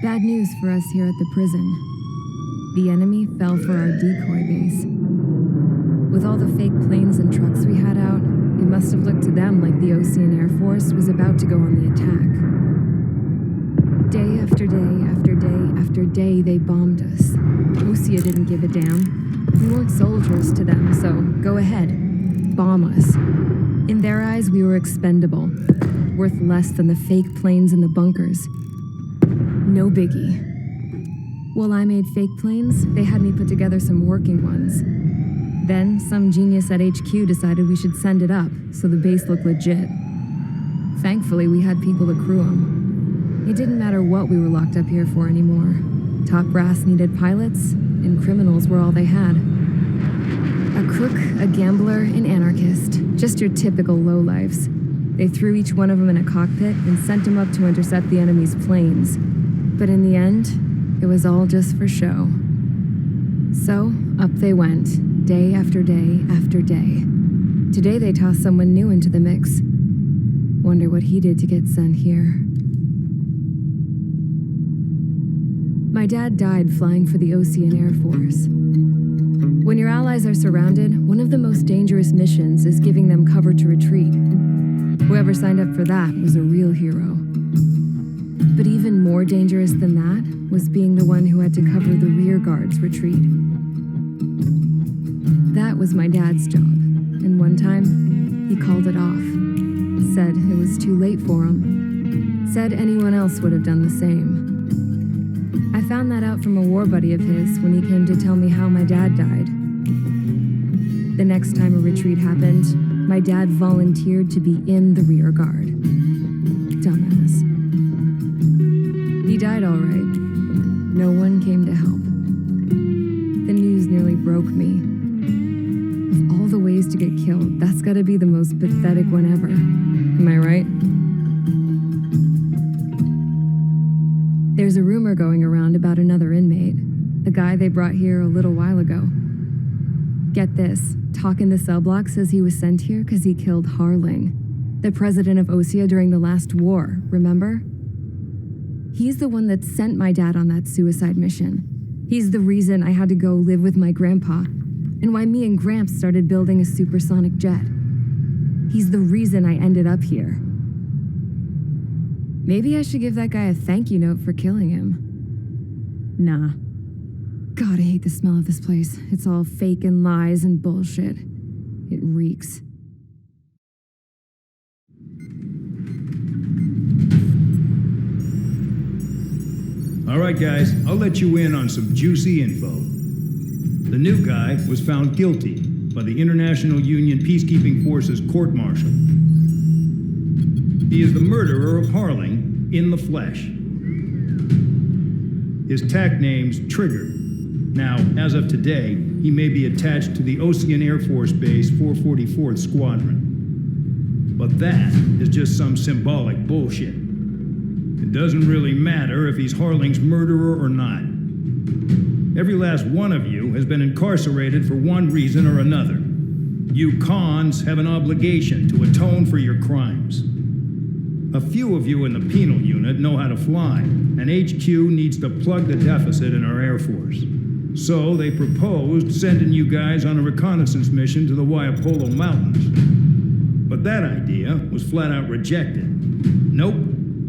Bad news for us here at the prison. The enemy fell for our decoy base. With all the fake planes and trucks we had out, it must have looked to them like the Ocean Air Force was about to go on the attack. Day after day after day after day, they bombed us. Osea didn't give a damn. We weren't soldiers to them, so go ahead. Bomb us. In their eyes, we were expendable. Worth less than the fake planes in the bunkers. No biggie. While I made fake planes, they had me put together some working ones. Then, some genius at HQ decided we should send it up, so the base looked legit. Thankfully, we had people to crew them. It didn't matter what we were locked up here for anymore. Top brass needed pilots, and criminals were all they had. A crook, a gambler, an anarchist. Just your typical lowlifes. They threw each one of them in a cockpit and sent them up to intercept the enemy's planes. But in the end, it was all just for show. So, up they went, day after day after day. Today they tossed someone new into the mix. Wonder what he did to get sent here. My dad died flying for the Ocean Air Force. When your allies are surrounded, one of the most dangerous missions is giving them cover to retreat. Whoever signed up for that was a real hero. But even more dangerous than that was being the one who had to cover the rear guard's retreat. That was my dad's job, and one time, he called it off. Said it was too late for him. Said anyone else would have done the same. I found that out from a war buddy of his when he came to tell me how my dad died. The next time a retreat happened, my dad volunteered to be in the rear guard. Dumbass. He died all right. No one came to help. The news nearly broke me. Of all the ways to get killed, that's gotta be the most pathetic one ever. Am I right? There's a rumor going around about another inmate, a guy they brought here a little while ago. Get this, talk in the cell block says he was sent here because he killed Harling, the president of Osea during the last war, remember? He's the one that sent my dad on that suicide mission. He's the reason I had to go live with my grandpa, and why me and Gramps started building a supersonic jet. He's the reason I ended up here. Maybe I should give that guy a thank you note for killing him. Nah. God, I hate the smell of this place. It's all fake and lies and bullshit. It reeks. All right, guys, I'll let you in on some juicy info. The new guy was found guilty by the International Union Peacekeeping Forces court-martial. He is the murderer of Harling in the flesh. His TAC name's Trigger. Now, as of today, he may be attached to the Ocean Air Force Base 444th Squadron. But that is just some symbolic bullshit. It doesn't really matter if he's Harling's murderer or not. Every last one of you has been incarcerated for one reason or another. You cons have an obligation to atone for your crimes. A few of you in the penal unit know how to fly, and HQ needs to plug the deficit in our Air Force. So they proposed sending you guys on a reconnaissance mission to the Waiapolo Mountains. But that idea was flat out rejected. Nope,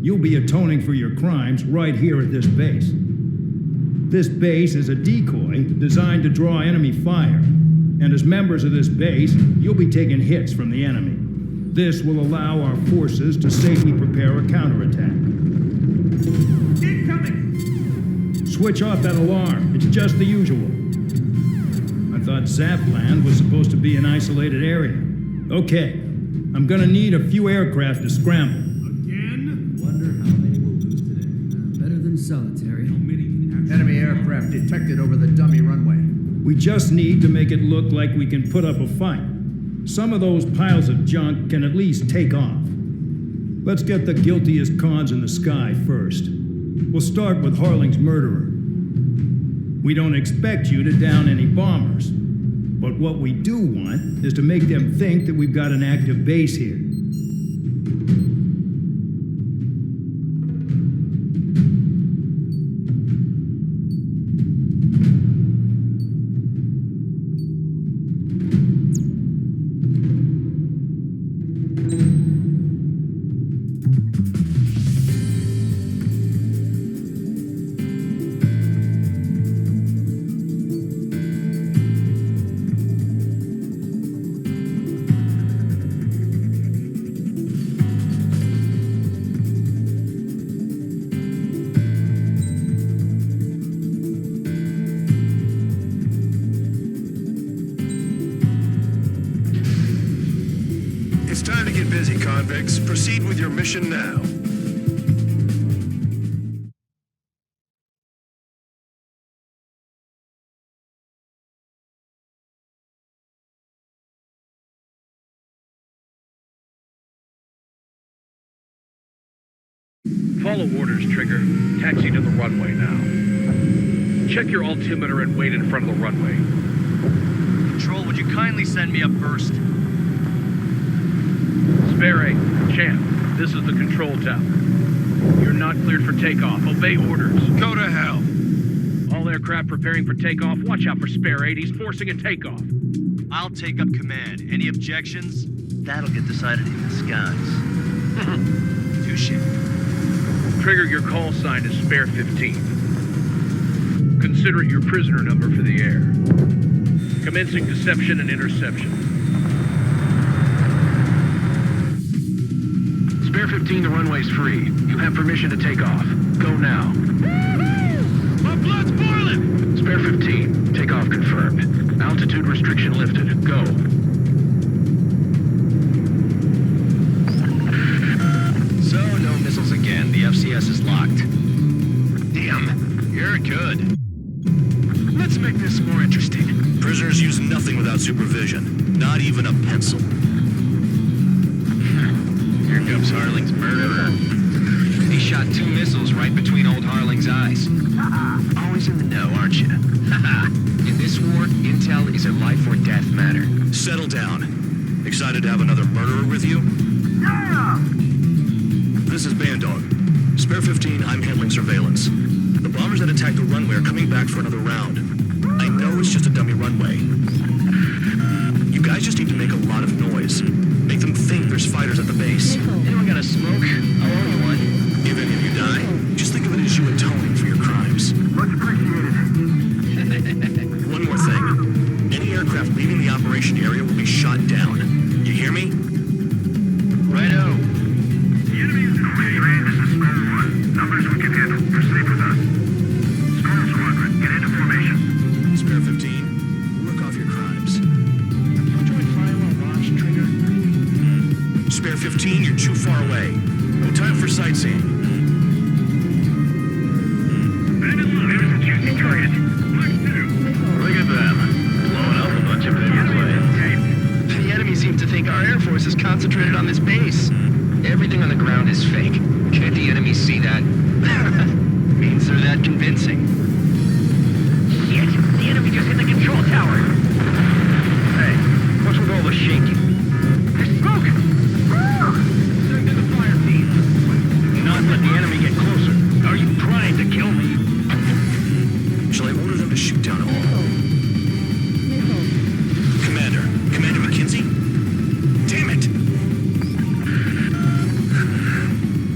you'll be atoning for your crimes right here at this base. This base is a decoy designed to draw enemy fire, and as members of this base, you'll be taking hits from the enemy. This will allow our forces to safely prepare a counterattack. Incoming! Switch off that alarm. It's just the usual. I thought Zapland was supposed to be an isolated area. Okay, I'm gonna need a few aircraft to scramble. Again? Wonder how many we'll lose today. Better than solitary. Enemy aircraft detected over the dummy runway. We just need to make it look like we can put up a fight. Some of those piles of junk can at least take off. Let's get the guiltiest cons in the sky first. We'll start with Harling's murderer. We don't expect you to down any bombers, but what we do want is to make them think that we've got an active base here. convicts. Proceed with your mission now. Follow orders, Trigger. Taxi to the runway now. Check your altimeter and wait in front of the runway. Control, would you kindly send me up first? Spare 8, Champ, this is the control tower. You're not cleared for takeoff. Obey orders. Go to hell. All aircraft preparing for takeoff. Watch out for Spare 8. He's forcing a takeoff. I'll take up command. Any objections? That'll get decided in the skies. Touche. Trigger, your call sign is Spare 15. Consider it your prisoner number for the air. Commencing deception and interception. Spare 15, the runway's free. You have permission to take off. Go now. My blood's boiling! Spare 15, takeoff confirmed. Altitude restriction lifted. Go. So, no missiles again. The FCS is locked. Damn, you're good. Let's make this more interesting. Prisoners use nothing without supervision. Not even a pencil. Here comes Harling's murderer. He shot 2 missiles right between old Harling's eyes. Always in the know, aren't you? In this war, intel is a life or death matter. Settle down. Excited to have another murderer with you? Yeah! This is Bandog. Spare 15, I'm handling surveillance. The bombers that attacked the runway are coming back for another round. I know it's just a dummy runway. You guys just need to make a lot of noise. Make them think there's fighters at the base. Anyone got a smoke? I'll owe you one. If any of you die, just think of it as you atoning for your crimes. Much appreciated. One more thing. Any aircraft leaving the operation area will be shot down. You hear me? Righto. The enemy is in range. This is Skull 1. Numbers we can handle. Proceed with us. Skull Squadron, get into formation. Spare 15, work off your crimes. Spare 15, you're too far away. No time for sightseeing. Bandit low. There's a juicy target. Look at them. Blowing up a bunch of bad The enemy seems to think our Air Force is concentrated on this base. Everything on the ground is fake. Can't the enemy see that? Means they're that convincing. Shit! The enemy just hit the control tower! Hey, what's with all the shaking? There's smoke! Send to the fire team. Not let the enemy get closer. Are you trying to kill me? Shall I order them to shoot down all? Commander McKenzie? Damn it!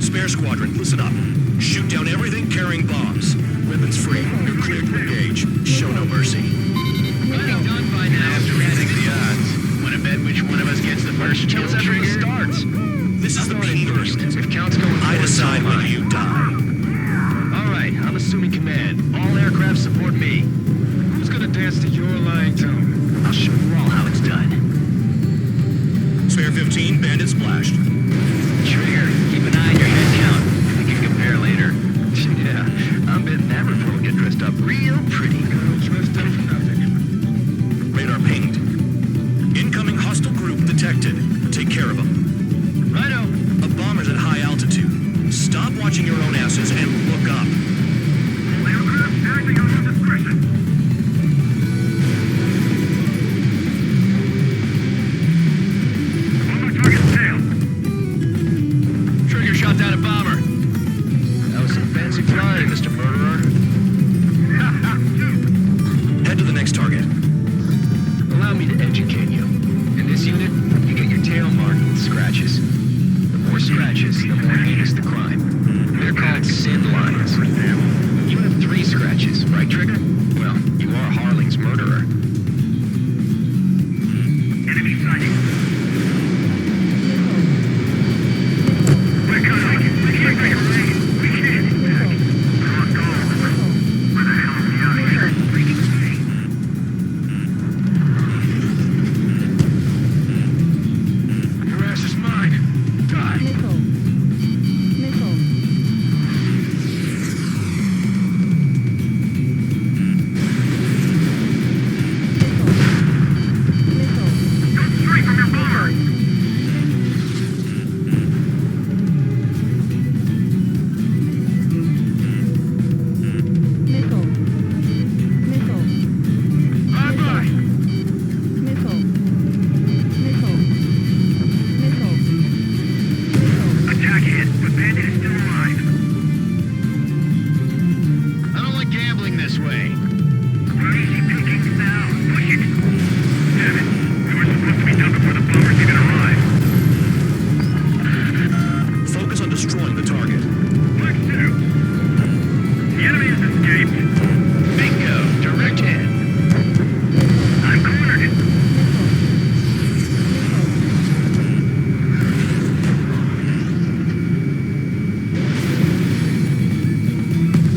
Spare Squadron, listen up. Shoot down everything carrying bombs. Weapons free. You're cleared to engage. Show no mercy. We'll be done by now. After raising the odds. Want to bet which one of us gets the first kill after it starts? This is the first. If counts going I decide when you die. All right, I'm assuming command. All aircraft support me. Who's gonna dance to your line tone? I'll show you all how it's done. Spare 15, bandit splashed. Trigger, keep an eye on your head count. We can compare later. Yeah, I'm betting that report will get dressed up real pretty. Dressed up for nothing. Radar pinged. Incoming hostile group detected. Take care of them. Righto. A bomber's at high altitude. Stop watching your own asses and look up. Aircraft acting on your discretion. On my target's tail. Trigger shot down a bomber. That was some fancy flying, Mr. Murderer. Head to the next target. Allow me to educate you. In this unit, you get your tail marked with scratches. The more scratches, the more heinous the crime. They're called sin lines. You have 3 scratches, right, Trigger? Well, you are Harling's murderer. Enemy sighting. We're coming. We can't make a raid. We can't. Cross gold. Where the hell are we out here? Freaking sea. Your ass is mine. Die! Attack hit, but Bandit is still alive. I don't like gambling this way. We're easy pickings now. Push it. Damn it. We were supposed to be done before the bombers even arrived. Focus on destroying the target. Flex 2. The enemy has escaped. Bingo. Direct hit. I'm cornered.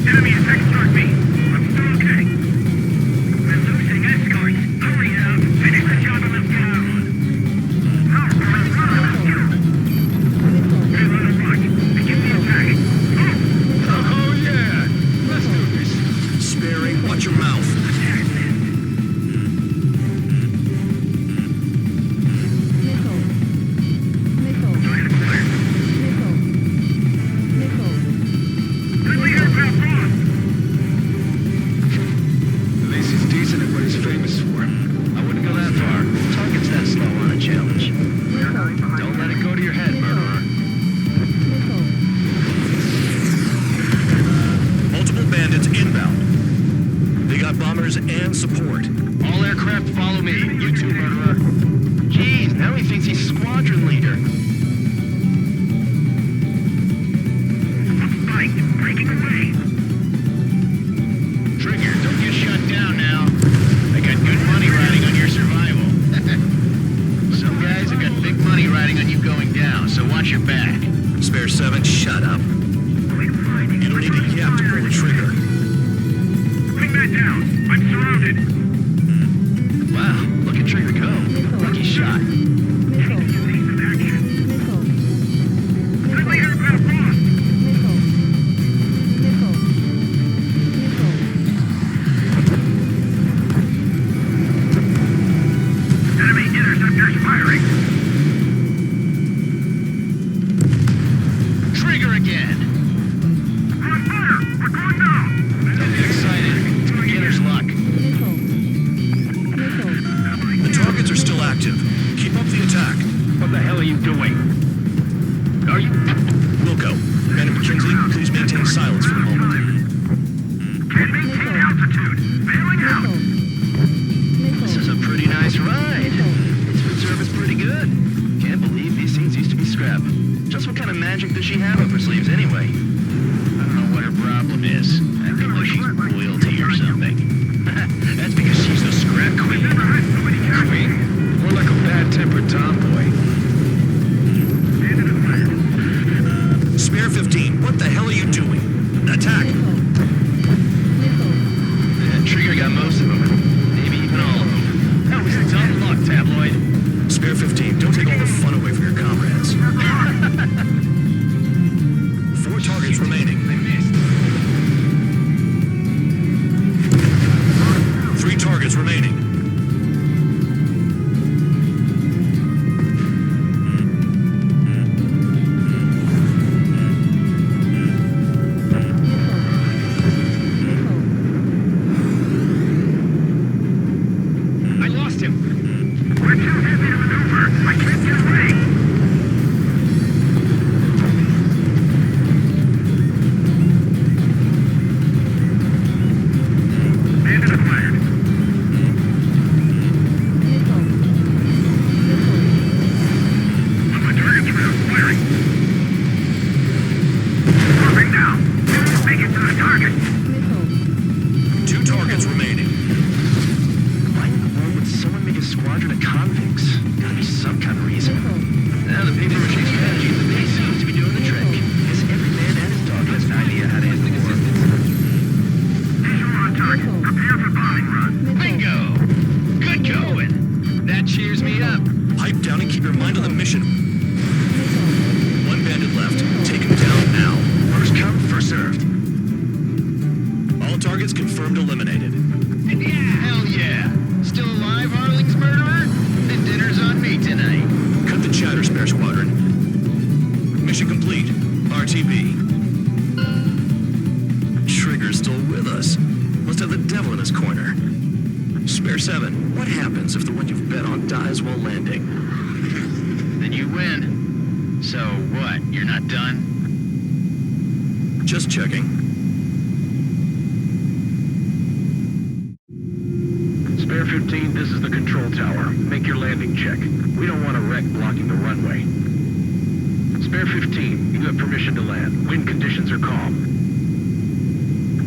Enemy attack struck me. I'm still okay. We're losing escorts. Hurry up. Finish the job and let's get out. No, run. Hey, let us march. Begin the attack. Oh, yeah. Let's do this. Sparing, watch your mouth. Friendly aircraft lost. At least he's decent at what he's famous for. I wouldn't go that far. Target's that slow on a challenge. Don't let it go to your head, murderer. Multiple bandits inbound. They got bombers and support. All aircraft follow me. You too, murderer. Jeez, now he thinks he's squadron leader. Fight. Breaking away. Trigger, don't get shut down now. I got good money riding on your survival. Some guys have got big money riding on you going down, so watch your back. Spare 7, shut up. You don't need a yap to pull the trigger. Bring that down. I'm surrounded. Wow, look at Trigger go. Lucky shot. Friendly aircraft lost. Enemy interceptors firing. Trigger again. We're on fire. We're going down. Don't get excited. It's beginner's luck. The targets are still active. Keep up the attack. What the hell are you doing? Are you... Wilco, Man and McKinsley, please maintain silence for the moment. Can't maintain altitude. Bailing out. This is a pretty nice ride. Its food service pretty good. Can't believe these things used to be scrap. Just what kind of magic does she have up her sleeves anyway? I don't know what her problem is. I think like she's royalty or something. That's because she's the scrap queen. Never had so many casualties. Queen? More like a bad-tempered tomboy. Bandit is fired. Spare 15, what the hell are you doing? Attack! Trigger got most of them. Maybe even all of them. That was dumb luck, tabloid. Spare 15, don't take all the fun away from your comrades. 4 targets remaining. I missed. 3 targets remaining. I lost him. We're too heavy to maneuver. I can't get away. Bandit acquired. On my target's route, firing. Dropping down. Make it to the target. 2 targets remaining. Why in the world would someone make a squadron of convicts? Gotta be some kind of reason. Now the paper-mache strategy of the base seems to be doing the trick. Guess every man and his dog has an idea how to handle war. Visual on target. Prepare for bombing run. Bingo! Good going! That cheers me up. Pipe down and keep your mind on the mission. 1 bandit left. Take him down now. First come, first served. All targets confirmed eliminated. Hell yeah! Still alive, Harling's murderer? Then dinner's on me tonight. Cut the chatter, Spare Squadron. Mission complete. RTB. Trigger's still with us. Must have the devil in his corner. Spare 7, what happens if the one you've bet on dies while landing? Then you win. So what, you're not done? Just checking. Spare 15, this is the control tower. Make your landing check. We don't want a wreck blocking the runway. Spare 15, you have permission to land. Wind conditions are calm.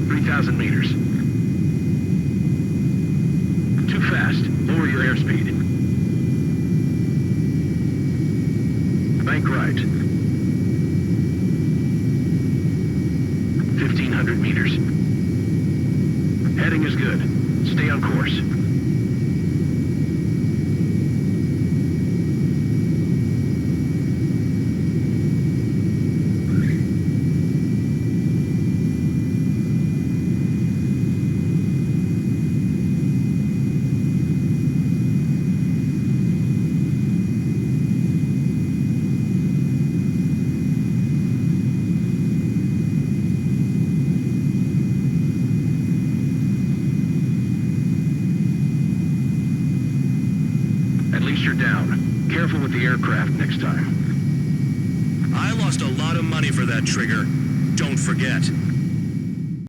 3,000 meters. Too fast. Lower your airspeed. Bank right. 1,500 meters. Heading is good. Stay on course. At least you're down. Careful with the aircraft next time. I lost a lot of money for that trigger. Don't forget.